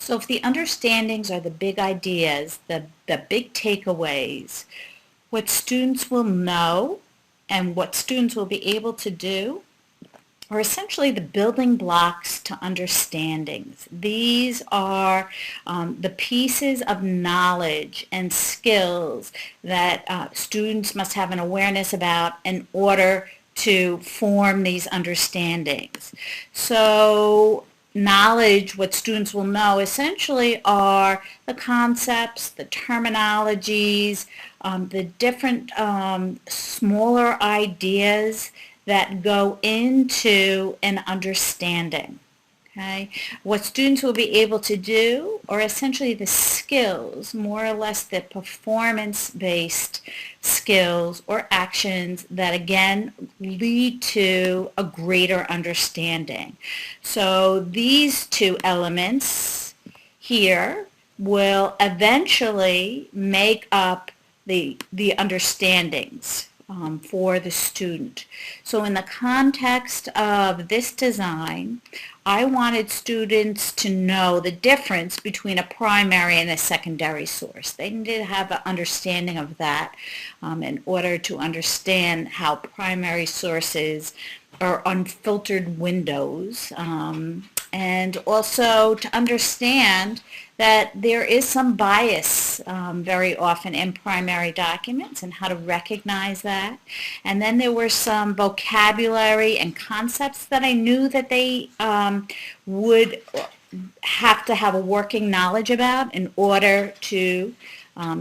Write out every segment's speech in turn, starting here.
So if the understandings are the big ideas, the big takeaways, what students will know and what students will be able to do are essentially the building blocks to understandings. These are the pieces of knowledge and skills that students must have an awareness about in order to form these understandings. So knowledge, what students will know essentially are the concepts, the terminologies, the different smaller ideas that go into an understanding. Okay? What students will be able to do are essentially the skills, more or less the performance-based skills or actions that again lead to a greater understanding. So these two elements here will eventually make up the understandings for the student. So in the context of this design, I wanted students to know the difference between a primary and a secondary source. They needed to have an understanding of that in order to understand how primary sources are unfiltered windows, and also to understand that there is some bias very often in primary documents and how to recognize that. And then there were some vocabulary and concepts that I knew that they would have to have a working knowledge about in order to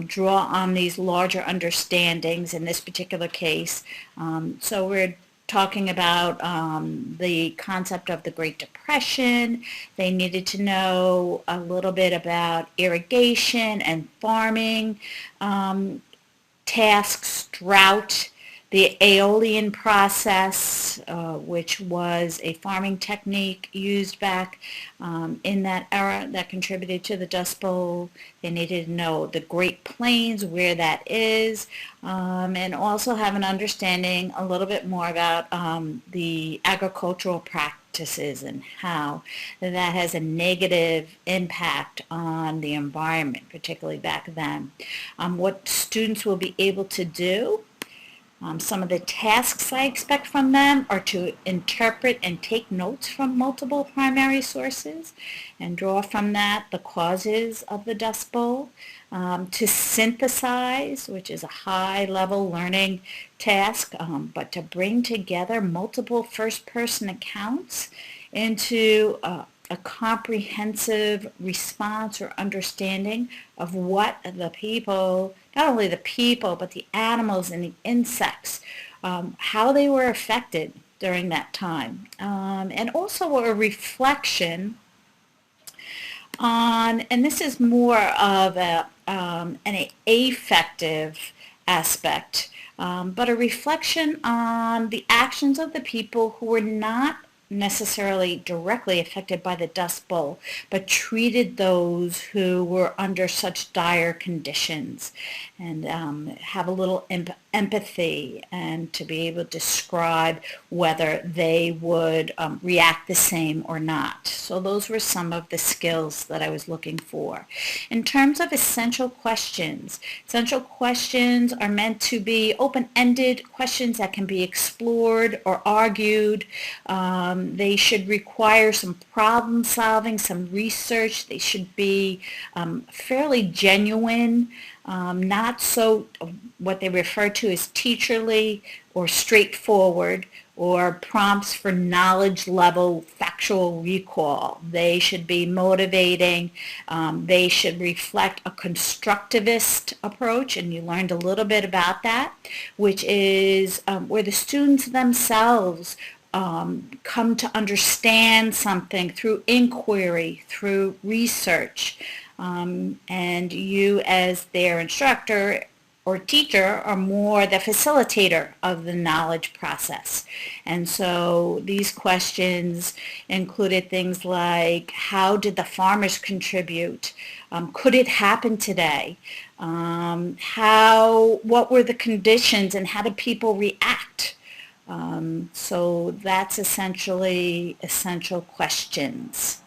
draw on these larger understandings in this particular case. So we're talking about the concept of the Great Depression. They needed to know a little bit about irrigation and farming tasks, drought, the Aeolian process, which was a farming technique used back in that era that contributed to the Dust Bowl. They needed to know the Great Plains, where that is, and also have an understanding a little bit more about the agricultural practices and how that has a negative impact on the environment, particularly back then. What students will be able to do, some of the tasks I expect from them are to interpret and take notes from multiple primary sources and draw from that the causes of the Dust Bowl, to synthesize, which is a high-level learning task, but to bring together multiple first-person accounts into a comprehensive response or understanding of what the people, not only the people, but the animals and the insects, how they were affected during that time. And also a reflection on, and this is more of an affective aspect, but a reflection on the actions of the people who were not necessarily directly affected by the Dust Bowl, but treated those who were under such dire conditions, and have a little empathy, and to be able to describe whether they would react the same or not. So those were some of the skills that I was looking for. In terms of essential questions are meant to be open-ended questions that can be explored or argued. They should require some problem solving, some research. They should be fairly genuine, not so what they refer to as teacherly or straightforward, or prompts for knowledge level factual recall. They should be motivating. They should reflect a constructivist approach, and you learned a little bit about that, which is where the students themselves come to understand something through inquiry, through research, and you as their instructor or teacher are more the facilitator of the knowledge process. And so these questions included things like, how did the farmers contribute? Could it happen today? What were the conditions and how did people react? So that's essentially essential questions.